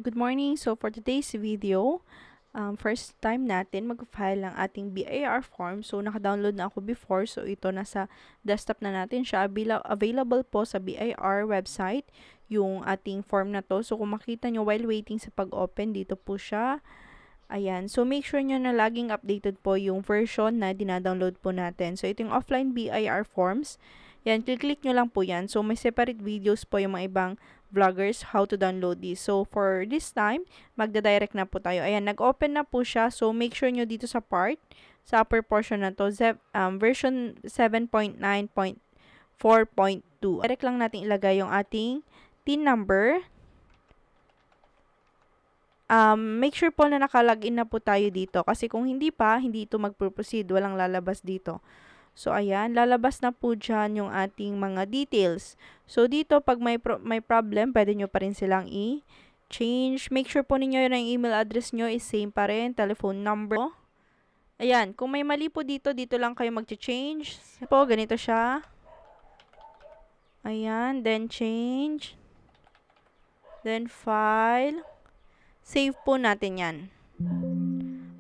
Good morning. So for today's video, first time natin mag-file ng ating BIR form. So naka-download na ako before. So ito nasa desktop na natin siya. Available po sa BIR website yung ating form na to. So kung makita nyo while waiting sa pag-open, dito po siya. Ayan. So make sure nyo na laging updated po yung version na dinadownload po natin. So ito yung offline BIR forms. Yan, click nyo lang po yan. So may separate videos po yung mga ibang vloggers how to download this. So for this time, magda-direct na po tayo. Ayan, nag-open na po siya. So make sure nyo dito sa part, sa upper portion na to, version 7.9.4.2. Direct lang natin ilagay yung ating TIN number. Make sure po na nakalagin na po tayo dito. Kasi kung hindi pa, hindi ito mag-proceed. Walang lalabas dito. So, ayan, lalabas na po dyan yung ating mga details. So, dito, pag may problem, pwede nyo pa rin silang i-change. Make sure po ninyo yung email address nyo is same pa rin, telephone number. Ayan, kung may mali po dito, dito lang kayo mag-change. Po, ganito siya. Ayan, then change. Then file. Save po natin yan.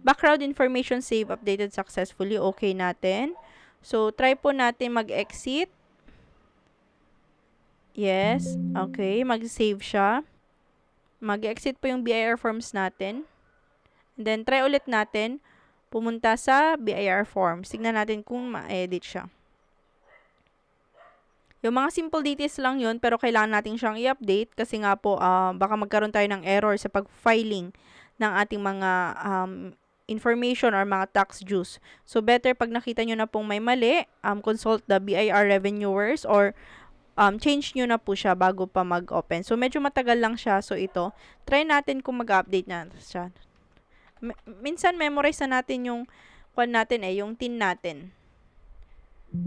Background information save updated successfully. Okay natin. So, try po natin mag-exit. Yes. Okay. Mag-save siya. Mag-exit po yung BIR forms natin. And then, try ulit natin pumunta sa BIR forms. Tignan natin kung ma-edit siya. Yung mga simple details lang yun, pero kailangan natin siyang i-update kasi nga po, baka magkaroon tayo ng error sa pag-filing ng ating mga information or mga tax dues. So, better pag nakita nyo na pong may mali, consult the BIR reviewers or change nyo na po siya bago pa mag-open. So, medyo matagal lang siya. So, ito, try natin kung mag-update na siya. Minsan, memorize na natin yung yung TIN natin.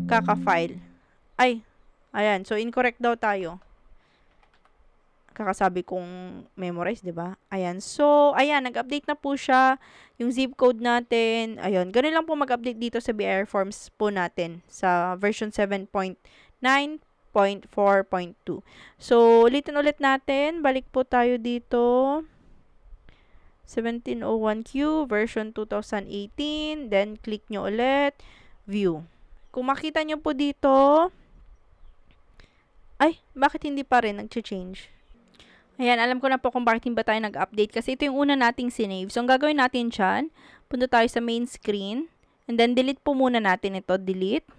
Kaka-file. Ayan. So, incorrect daw tayo. Kakasabi kong memorize, di ba? Ayan. So, ayan, nag-update na po siya. Yung zip code natin. Ayun. Ganun lang po mag-update dito sa BIR forms po natin sa version 7.9.4.2. So, ulitin ulit natin. Balik po tayo dito. 1701Q version 2018. Then, click nyo ulit. View. Kung makita nyo po dito, bakit hindi pa rin nag-change? Ayan, alam ko na po kung bakit hindi ba tayo nag-update kasi ito yung una nating sinave. So, ang gagawin natin dyan, punta tayo sa main screen. And then, delete po muna natin ito. Delete.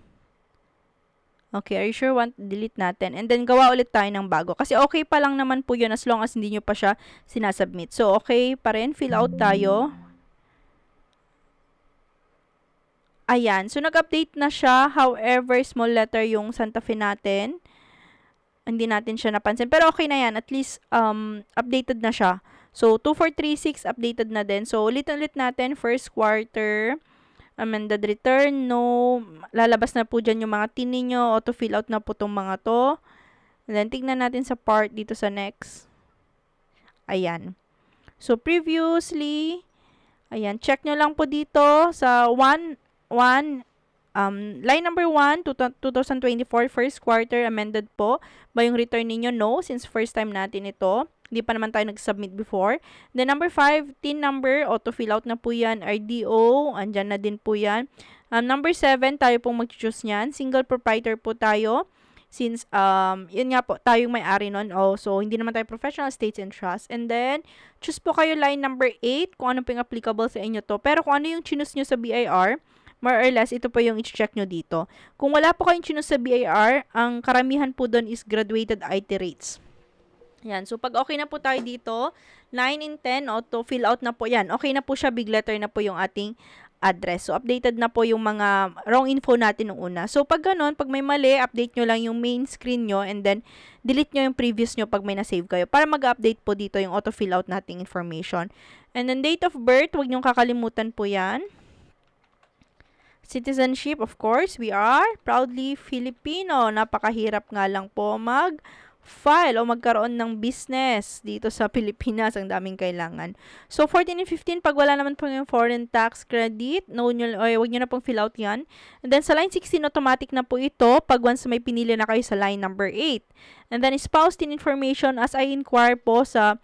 Okay, are you sure delete natin? And then, gawa ulit tayo ng bago. Kasi okay pa lang naman po yun as long as hindi nyo pa siya sinasubmit. So, okay pa rin. Fill out tayo. Ayan. So, nag-update na siya. However, small letter yung Santa Fe natin. Hindi natin siya napansin. Pero okay na yan. At least, updated na siya. So, 2436 updated na din. So, ulit natin. First quarter. Amended return. No. Lalabas na po dyan yung mga tin ninyo. Auto-fill out na po itong mga to. And then, tignan natin sa part dito sa next. Ayan. So, previously, ayan. Check nyo lang po dito sa line number 1, 2024, first quarter, amended po. Ba yung return ninyo? No, since first time natin ito. Hindi pa naman tayo nag-submit before. Then, number 5, TIN number, auto-fill out na po yan. RDO, andyan na din po yan. Number 7, tayo pong mag-choose niyan. Single proprietor po tayo. Since, yun nga po, tayong may-ari nun. So, hindi naman tayo professional, states and trust. And then, choose po kayo line number 8, kung ano pong applicable sa inyo to. Pero kung ano yung choose nyo sa BIR, more or less, ito po yung i-check nyo dito. Kung wala po kayong choose sa BIR, ang karamihan po doon is graduated IT rates. Yan. So, pag okay na po tayo dito, 9 in 10, auto fill out na po yan. Okay na po siya, big letter na po yung ating address. So, updated na po yung mga wrong info natin nung una. So, pag ganun, pag may mali, update nyo lang yung main screen nyo and then delete nyo yung previous nyo pag may na-save kayo para mag-update po dito yung auto fill out nating information. And then, date of birth, huwag nyo kakalimutan po yan. Citizenship, of course, we are proudly Filipino. Napakahirap nga lang po mag-file o magkaroon ng business dito sa Pilipinas. Ang daming kailangan. So, 14 and 15, pag wala naman po yung foreign tax credit, huwag nyo na pong fill out yan. And then, sa line 16, automatic na po ito pag once may pinili na kayo sa line number 8. And then, spouse TIN information, as I inquire po sa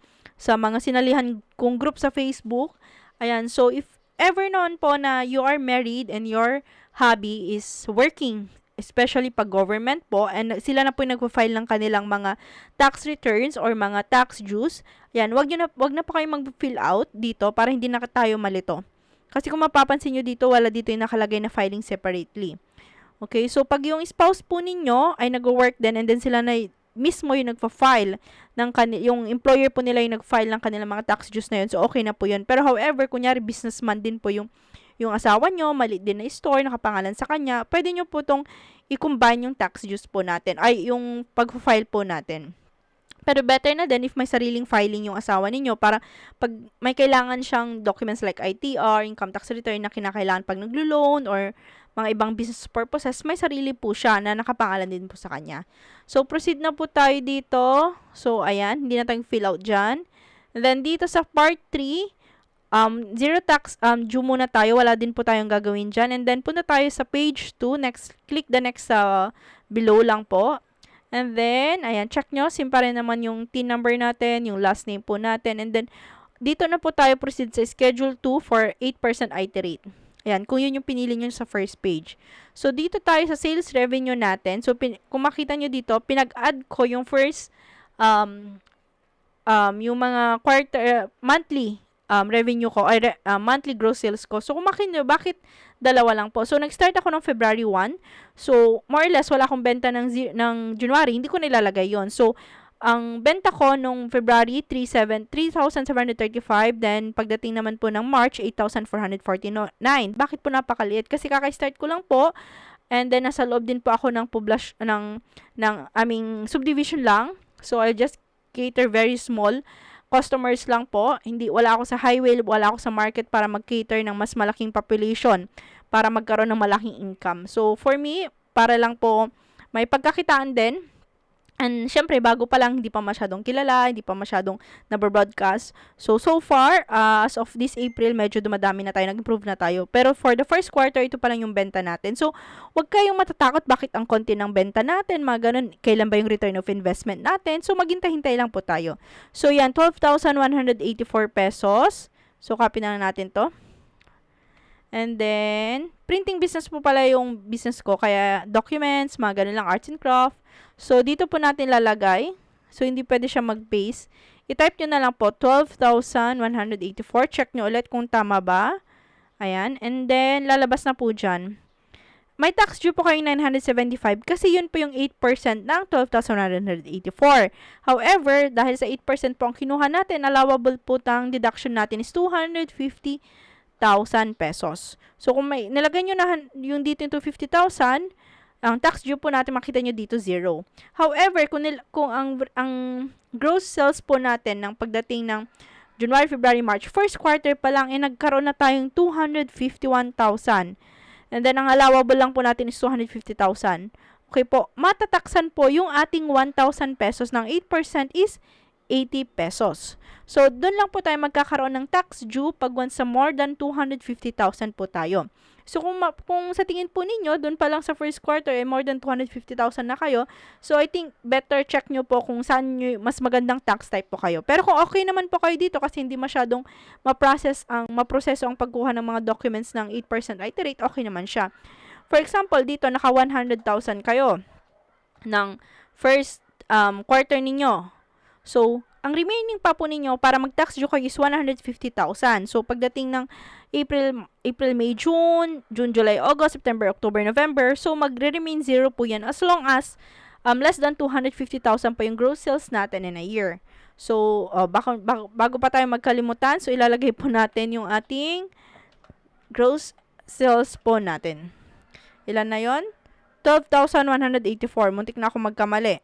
sa mga sinalihan kong group sa Facebook. Ayan, so if ever noon po na you are married and your hobby is working, especially pag government po, and sila na po yung nagpo-file ng kanilang mga tax returns or mga tax dues, yan, wag na po kayong mag-fill out dito para hindi na tayo malito. Kasi kung mapapansin nyo dito, wala dito yung nakalagay na filing separately. Okay, so pag yung spouse po ninyo ay nag-work din and then sila na mismo yung nagfa-file ng yung employer po nila yung nag-file ng kanilang mga tax dues na yun, so okay na po yun. Pero however, kunyari businessman din po yung asawa nyo, maliit din na store, nakapangalan sa kanya, pwede nyo po itong i-combine yung tax dues po natin, ay yung pag-file po natin. Pero better na din if may sariling filing yung asawa ninyo para pag may kailangan siyang documents like ITR, income tax return na kinakailangan pag naglo-loan or mga ibang business purposes, may sarili po siya na nakapangalan din po sa kanya. So, proceed na po tayo dito. So, ayan, hindi na tayong fill out dyan. And then, dito sa part 3, zero tax due muna tayo. Wala din po tayong gagawin dyan. And then, punta tayo sa page 2. Next, click the next below lang po. And then, ayan, check nyo. Same pa rin naman yung TIN number natin, yung last name po natin. And then, dito na po tayo proceed sa Schedule 2 for 8% IT rate. Ayan, kung yun yung pinili nyo sa first page. So, dito tayo sa sales revenue natin. So, kung makita nyo dito, pinag-add ko yung first, yung mga monthly revenue ko, or monthly gross sales ko. So, kung makita nyo, bakit dalawa lang po? So, nag-start ako ng February 1. So, more or less, wala akong benta ng January. Hindi ko nilalagay yon. So, ang benta ko nung February, 3,735. Then, pagdating naman po ng March, 8,449. Bakit po napakaliit? Kasi kaka-start ko lang po. And then, nasa loob din po ako ng aming subdivision lang. So, I'll just cater very small customers lang po. Wala ako sa highway, wala ako sa market para mag-cater ng mas malaking population para magkaroon ng malaking income. So, for me, para lang po may pagkakitaan din. And, syempre, bago pa lang, hindi pa masyadong kilala, hindi pa masyadong nabroadcast. So far, as of this April, medyo dumadami na tayo, nag-improve na tayo. Pero for the first quarter, ito pa lang yung benta natin. So, wag kayong matatakot bakit ang konti ng benta natin, mga ganun, kailan ba yung return of investment natin. So, maghintay-hintay lang po tayo. So, yan, 12,184 pesos. So, copy na natin to. And then, printing business po pala yung business ko. Kaya, documents, mga ganun lang, arts and craft. So, dito po natin lalagay. So, hindi pwede siya mag-paste. I-type nyo na lang po, 12,184. Check nyo ulit kung tama ba. Ayan. And then, lalabas na po dyan. May tax due po kayong 975 kasi yun po yung 8% ng 12,184. However, dahil sa 8% po ang kinuha natin, allowable po tang deduction natin is 250,000 pesos. So, kung may nilagay nyo na yung dito yung 250,000, ang tax due po natin, makita nyo dito 0. However, kung ang gross sales po natin ng pagdating ng January, February, March, first quarter pa lang, nagkaroon na tayong 251,000. And then, ang allowable lang po natin is 250,000. Okay po, matataksan po yung ating 1,000 pesos ng 8% is 80 pesos. So, doon lang po tayo magkakaroon ng tax due pag once sa more than 250,000 po tayo. So, kung sa tingin po ninyo, doon pa lang sa first quarter, more than 250,000 na kayo. So, I think better check nyo po kung saan nyo mas magandang tax type po kayo. Pero kung okay naman po kayo dito kasi hindi masyadong maproseso ang pagkuha ng mga documents ng 8% IT rate, okay naman siya. For example, dito naka 100,000 kayo ng first quarter ninyo. So, ang remaining pa po ninyo para mag-tax due kayo is 150,000. So, pagdating ng April, May, June, July, August, September, October, November, so magre-remain 0 po yan as long as less than 250,000 pa yung gross sales natin in a year. So, bago pa tayo magkalimutan, so ilalagay po natin yung ating gross sales po natin. Ilan na yon? 12,184. Muntik na ako magkamali.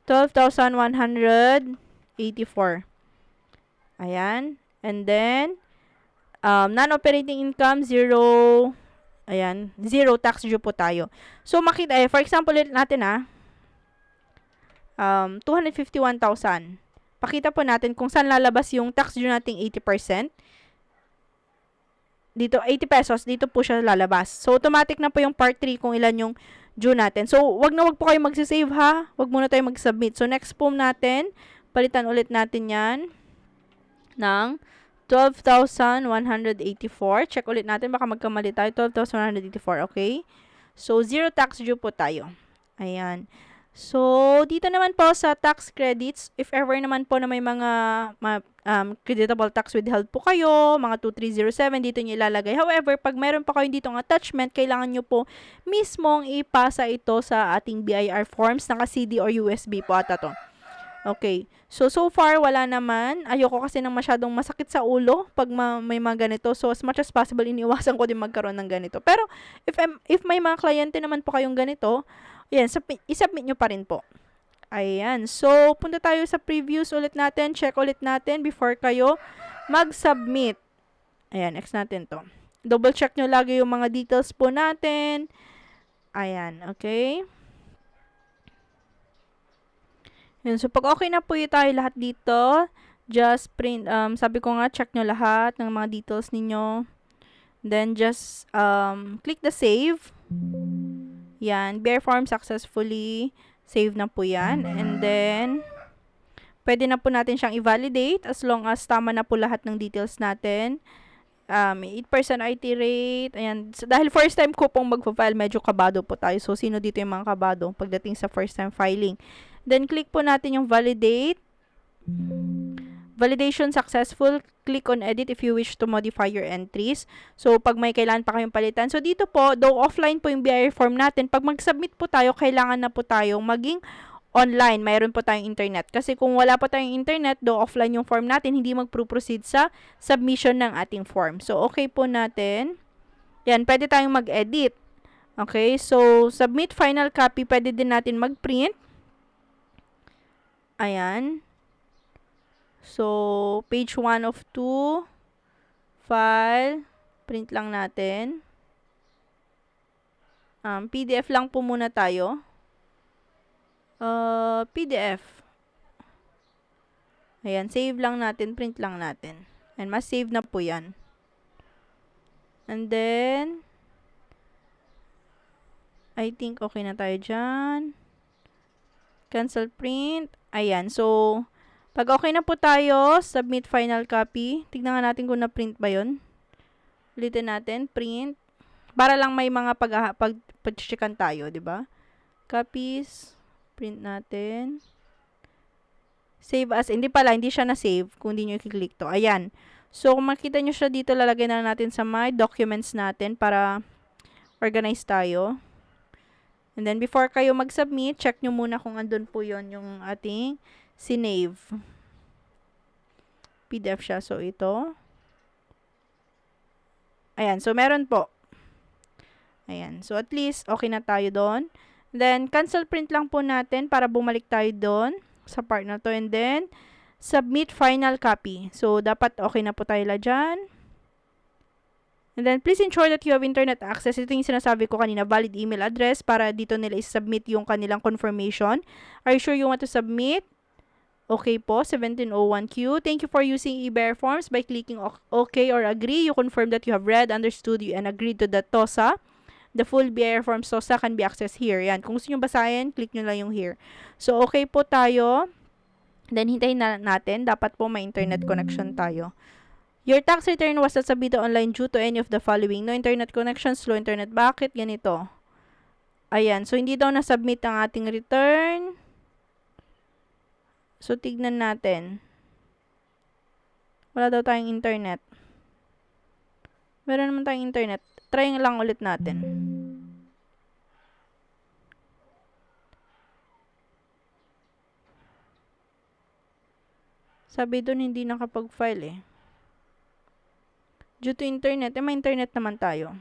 12,184. Ayan. And then, non-operating income, 0. Ayan. 0 tax due po tayo. So, makita, for example, natin 251,000. Pakita po natin kung saan lalabas yung tax due nating 80%. Dito, 80 pesos. Dito po siya lalabas. So, automatic na po yung part 3 kung ilan yung due natin. So, wag po kayo magsisave ha. Wag muna tayo mag-submit. So, next po natin, Palitan ulit natin yan ng 12,184. Check ulit natin. Baka magkamali tayo. 12,184. Okay? So, zero tax due po tayo. Ayan. So, dito naman po sa tax credits, if ever naman po na may mga creditable tax withheld po kayo, mga 2307, dito nyo ilalagay. However, pag meron pa kayo dito ng attachment, kailangan nyo po mismong ipasa ito sa ating BIR forms, naka-CD or USB po ata to. Okay. So far, wala naman. Ayoko kasi ng masyadong masakit sa ulo pag may mga ganito. So, as much as possible, iniwasan ko din magkaroon ng ganito. Pero, if may mga kliyente naman po kayong ganito, yan, isubmit nyo pa rin po. Ayan. So, punta tayo sa previews ulit natin. Check ulit natin before kayo mag-submit. Ayan, next natin to. Double check nyo lagi yung mga details po natin. Ayan, okay. Yun, so pag okay na po tayo lahat dito, just print, sabi ko nga, check nyo lahat ng mga details ninyo. Then, just click the save. Yan, BIR form successfully. Save na po yan. And then, pwede na po natin siyang i-validate as long as tama na po lahat ng details natin. 8% IT rate. Ayan. So, dahil first time ko pong magpa-file, medyo kabado po tayo. So, sino dito yung mga kabado pagdating sa first time filing? Then, click po natin yung validate. Validation successful. Click on edit if you wish to modify your entries. So, pag may kailangan pa kayong palitan. So, dito po, though offline po yung BIR form natin, pag mag-submit po tayo, kailangan na po tayong maging online. Mayroon po tayong internet. Kasi kung wala po tayong internet, though offline yung form natin, hindi mag-proceed sa submission ng ating form. So, okay po natin. Yan, pwede tayong mag-edit. Okay, so, submit final copy. Pwede din natin mag-print. Ayan. So, page 1 of 2. File. Print lang natin. PDF lang po muna tayo. PDF. Ayan, save lang natin, print lang natin. And mas save na po yan. And then, I think okay na tayo dyan. Cancel print. Ayan, so, pag okay na po tayo, submit final copy. Tignan nga natin kung na-print ba yun. Ulitin natin, print. Para lang may mga pag-checkan tayo, di ba? Copies. Print natin. Save as. Hindi pala, hindi siya na-save kung hindi nyo i-click to. Ayan. So, kung makita nyo siya dito, lalagay na natin sa my documents natin para organize tayo. And then, before kayo mag-submit, check nyo muna kung andun po yon yung ating sinave. PDF siya. So, ito. Ayan. So, meron po. Ayan. So, at least, okay na tayo doon. Then, cancel print lang po natin para bumalik tayo doon sa part na to. And then, submit final copy. So, dapat okay na po tayo dyan. And then, please ensure that you have internet access. Ito yung sinasabi ko kanina, valid email address para dito nila i-submit yung kanilang confirmation. Are you sure you want to submit? Okay po, 1701Q. Thank you for using eBIR forms. By clicking OK or agree, you confirm that you have read, understood, and agreed to the TOSA. The full BIR forms TOSA can be accessed here. Yan. Kung gusto nyo basahin, click nyo lang yung here. So, okay po tayo. Then, hintayin na natin. Dapat po may internet connection tayo. Your tax return was not submitted online due to any of the following. No internet connection, slow internet. Bakit ganito? Ayan. So, hindi daw na-submit ang ating return. So, tignan natin. Wala daw tayong internet. Meron naman tayong internet. Try lang ulit natin. Sabi doon hindi nakapag-file eh. Due to internet, may internet naman tayo.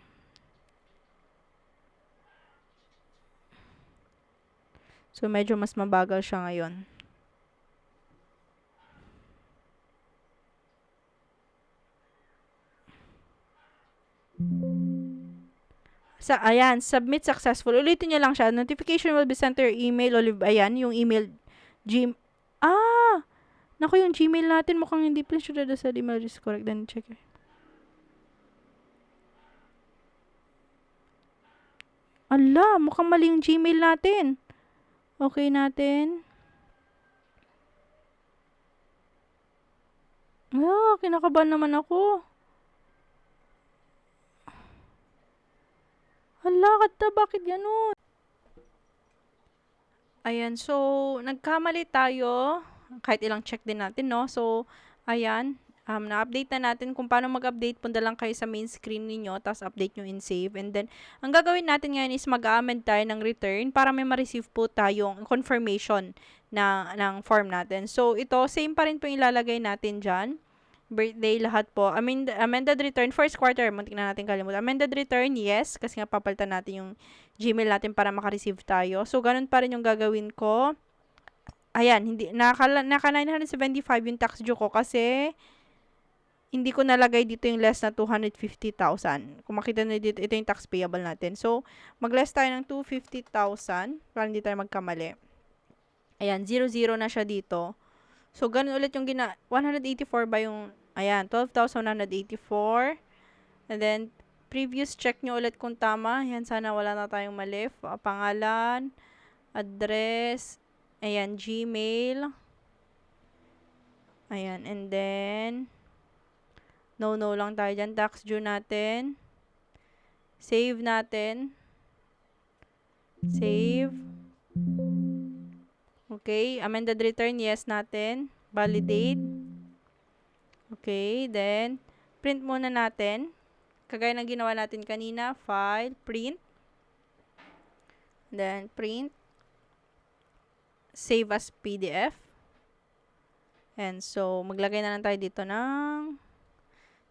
So, medyo mas mabagal siya ngayon. Ayan, submit successful. Ulitin nyo lang siya. Notification will be sent to your email. Ayan, yung email. Naku, yung Gmail natin mukhang hindi please should the said email is correct. Then check it. Ala, mukhang mali yung Gmail natin. Okay natin. Kinakabahan naman ako. Hala, kata, bakit ganun? Ayan, so, nagkamali tayo. Kahit ilang check din natin, no? So, ayan, na-update na natin kung paano mag-update. Punta lang kayo sa main screen ninyo, tapos update nyo in save. And then, ang gagawin natin ngayon is mag-amend tayo ng return para may ma-receive po tayong confirmation ng form natin. So, ito, same pa rin po ilalagay natin dyan. Birthday, lahat po. Amended return, first quarter, muntik na natin kalimutan. Amended return, yes, kasi nga papalitan natin yung Gmail natin para makareceive tayo. So, ganun pa rin yung gagawin ko. Ayan, naka 975 yung tax due ko kasi hindi ko nalagay dito yung less na 250,000. Kung makita nyo dito, ito yung tax payable natin. So, mag-less tayo ng 250,000 para hindi tayo magkamali. Ayan, 0 na siya dito. So, ganun ulit yung 184 ba yung, ayan, 12,184. And then, previous check nyo ulit kung tama. Ayan, sana wala na tayong mali. Pangalan, address, ayan, Gmail. Ayan, and then, no lang tayo dyan. Tax due natin. Save natin. Save. Okay, amended return, yes natin. Validate. Okay, then, print muna natin. Kagaya ng ginawa natin kanina, file, print. Then, print. Save as PDF. And so, maglagay na lang tayo dito ng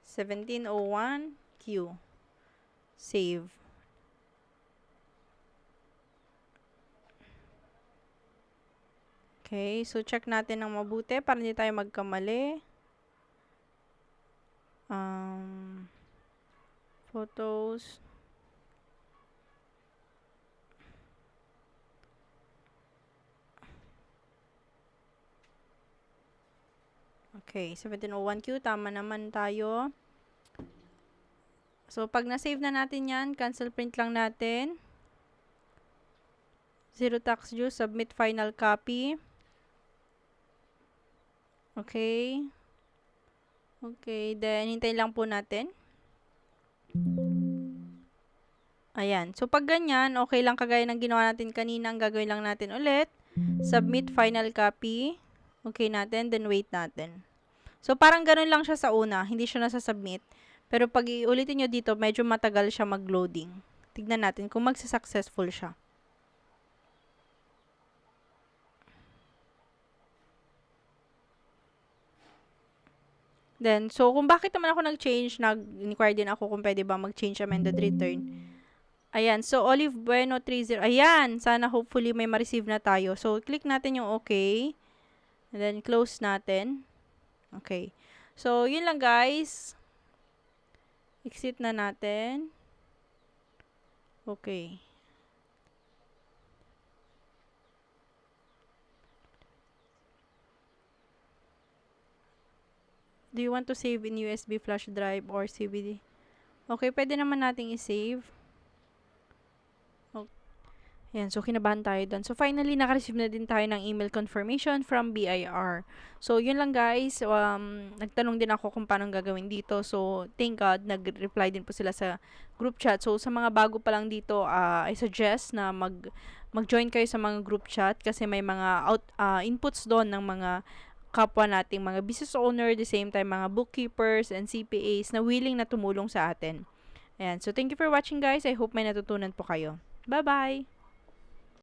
1701Q. Save. Okay, so check natin ng mabuti para hindi tayo magkamali. Photos. Okay, 1701Q, tama naman tayo. So, pag na-save na natin yan, cancel print lang natin. Zero tax due, submit final copy. Okay. Okay, then hintayin lang po natin. Ayan. So, pag ganyan, okay lang kagaya ng ginawa natin kanina, ang gagawin lang natin ulit. Submit final copy. Okay natin, then wait natin. So, parang ganun lang siya sa una. Hindi siya nasa-submit. Pero pag iulitin nyo dito, medyo matagal siya mag-loading. Tignan natin kung magsa-successful siya. Then, so, kung bakit naman ako nag-change, nag-inquire din ako kung pwede ba mag-change amended return. Ayan, so, Olive Bueno 30. Ayan, sana hopefully may ma-receive na tayo. So, click natin yung okay. And then, close natin. Okay. So, yun lang guys. Exit na natin. Okay. Do you want to save in USB flash drive or CVD? Okay, pwede naman nating i-save. Okay. Ayan, so kinabahan tayo doon. So finally, naka-receive na din tayo ng email confirmation from BIR. So yun lang guys, nagtanong din ako kung paano gagawin dito. So thank God, nag-reply din po sila sa group chat. So sa mga bago pa lang dito, I suggest na mag-join kayo sa mga group chat kasi may mga inputs doon ng mga kapwa nating mga business owner, the same time mga bookkeepers and CPAs na willing na tumulong sa atin. Ayan, so thank you for watching guys. I hope may natutunan po kayo. Bye-bye!